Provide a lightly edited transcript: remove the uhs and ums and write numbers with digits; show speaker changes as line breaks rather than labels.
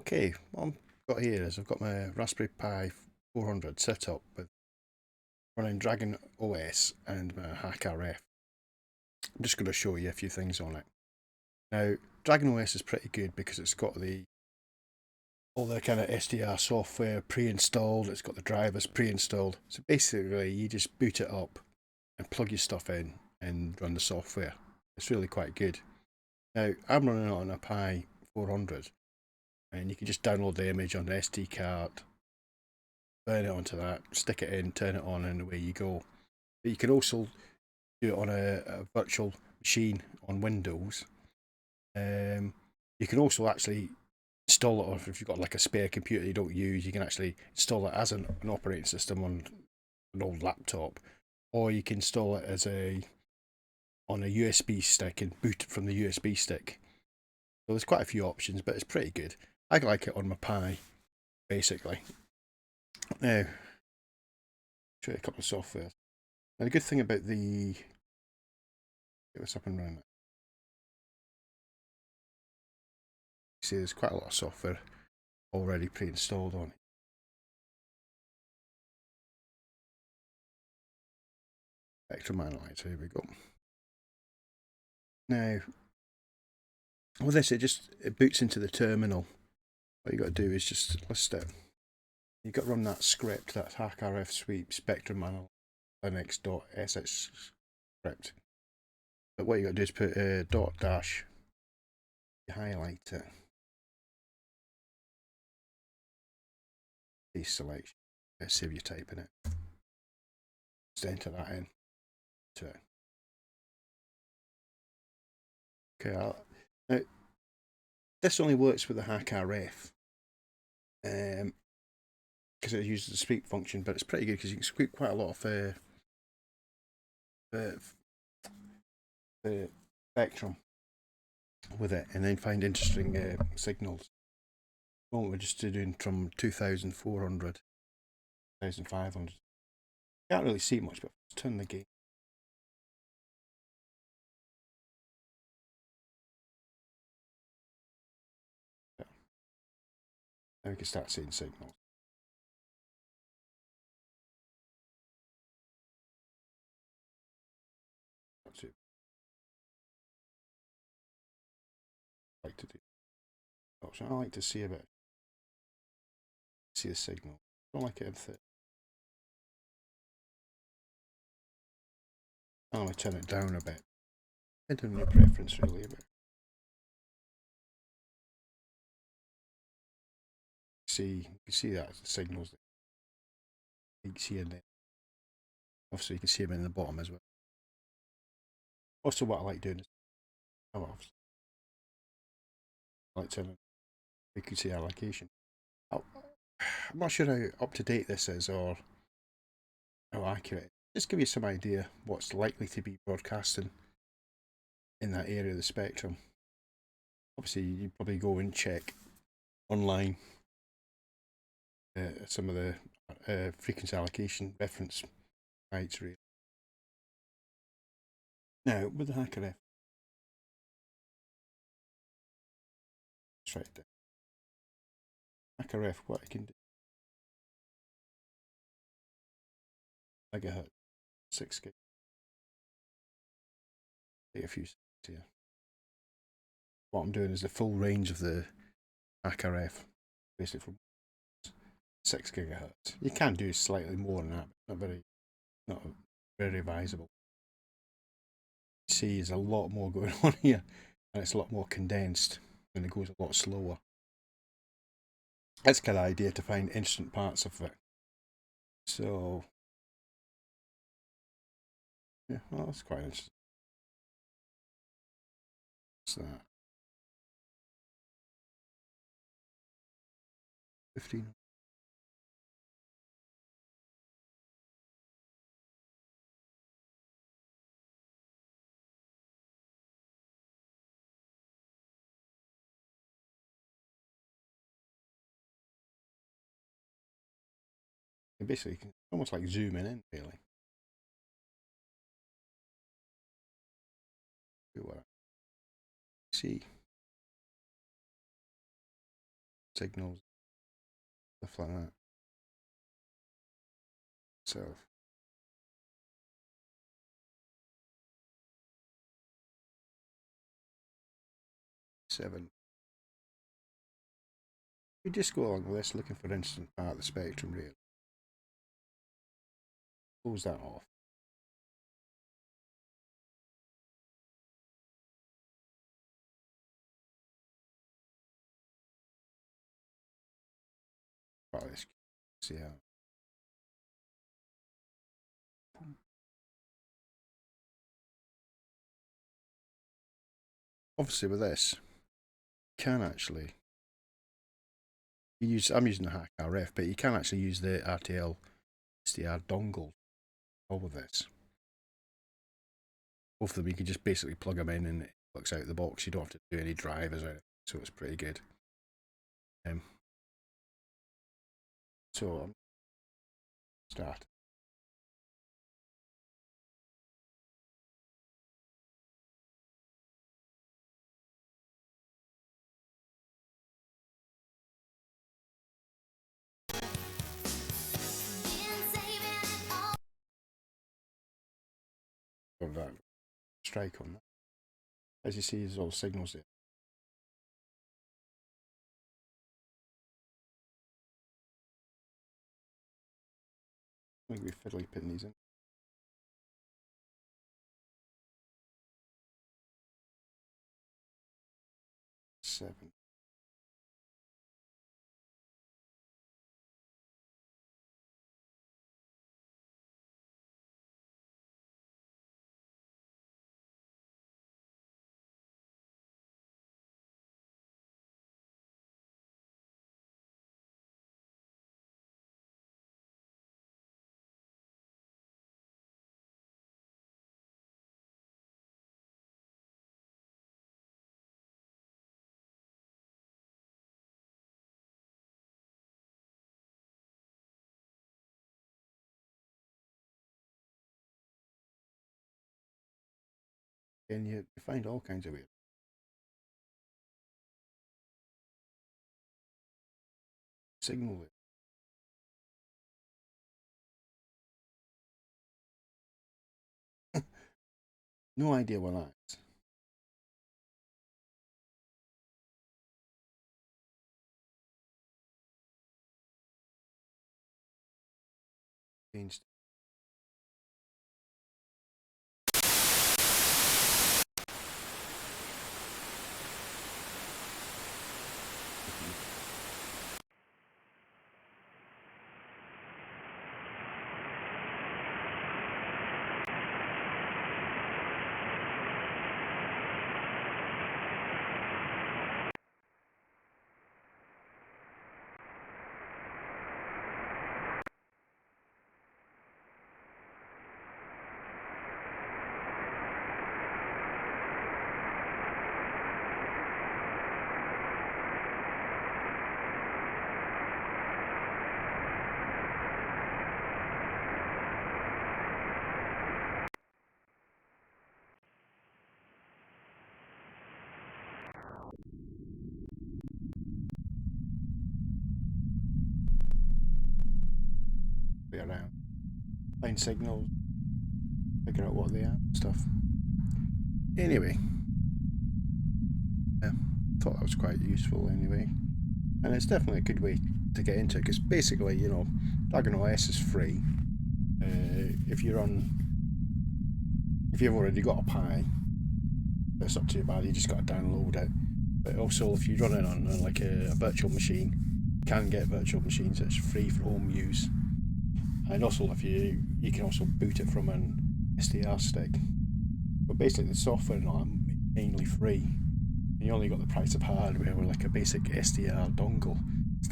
Okay, what I've got here is I've got my Raspberry Pi 400 set up with running dragonOS and my hackRF. I'm just going to show you a few things on it. Now, dragonOS is pretty good because it's got all the kind of SDR software pre-installed, it's got the drivers pre-installed. So basically, you just boot it up and plug your stuff in and run the software. It's really quite good. Now, I'm running it on a Pi 400, and you can just download the image on the SD card, burn it onto that, stick it in, turn it on, and away you go. But you can also do it on a virtual machine on Windows. You can also actually install it, or if you've got like a spare computer you don't use, you can actually install it as an operating system on an old laptop, or you can install it as on a USB stick and boot it from the USB stick. So there's quite a few options, but it's pretty good. I like it on my Pi, basically. Now, show you a couple of software. Now, the good thing about get this up and running. See, there's quite a lot of software already pre-installed on it. Spectrum Analyzer, here we go. Now, with this, it boots into the terminal. What you got to do is just list it. You've got to run that script, that hackRF sweep Spectrum Analyzer Linux.sh script. But what you got to do is put dot dash, you highlight it, piece selection, save you typing it. Just enter that in to it. Okay, now this only works with the hackRF because it uses the sweep function, but it's pretty good because you can sweep quite a lot of the spectrum with it, and then find interesting signals. Well, we're just doing from 2,400, 2,500. Can't really see much, but let's turn the gain. Now we can start seeing signals. That's it. I like to do. I like to see a bit. See the signal. I don't like it in thick. I'm going to turn it down a bit. Depending on your preference, really, a bit. You can see that the signals that you can see in there. Obviously, you can see them in the bottom as well. Also, what I like doing is I like turning frequency allocation. I'm not sure how up to date this is or how accurate. Just give you some idea what's likely to be broadcasting in that area of the spectrum. Obviously, you probably go and check online some of the frequency allocation reference sites. Really. Now, with the hackRF, it's right there. hackRF, what I can do. Megahertz, 6 gig. Take a few seconds here. What I'm doing is the full range of the hackRF, basically from 6 gigahertz. You can do slightly more than that, but not very advisable. You see, there's a lot more going on here, and it's a lot more condensed, and it goes a lot slower. That's kind of idea to find interesting parts of it. So, yeah, well, that's quite interesting. What's that? 15. Basically, you can almost like zooming in, really. See. signals, stuff like that. So seven. We just go along with this, looking for instant part of the spectrum, really. Close that off. Probably see how. Obviously, with this, you can actually use. I'm using the hackRF, but you can actually use the RTL SDR dongle over this. Both of them, you can just basically plug them in and it works out of the box. You don't have to do any drivers or anything, so it's pretty good. So I'm start. Of that strike on that. As you see, there's all signals there. I think we're fiddly putting these in. 7. And you find all kinds of weird. Signal it. No idea what that is. Changed. Around, find signals, figure out what they are, stuff. Anyway, yeah, thought that was quite useful anyway, and it's definitely a good way to get into it because basically, you know, dragonOS is free. If you've already got a Pi, that's not too bad. You just got to download it. But also, if you run it on like a virtual machine, you can get virtual machines that's free for home use. And also, if you can also boot it from an SDR stick. But basically, the software and all mainly free. And you only got the price of hardware with like a basic SDR dongle.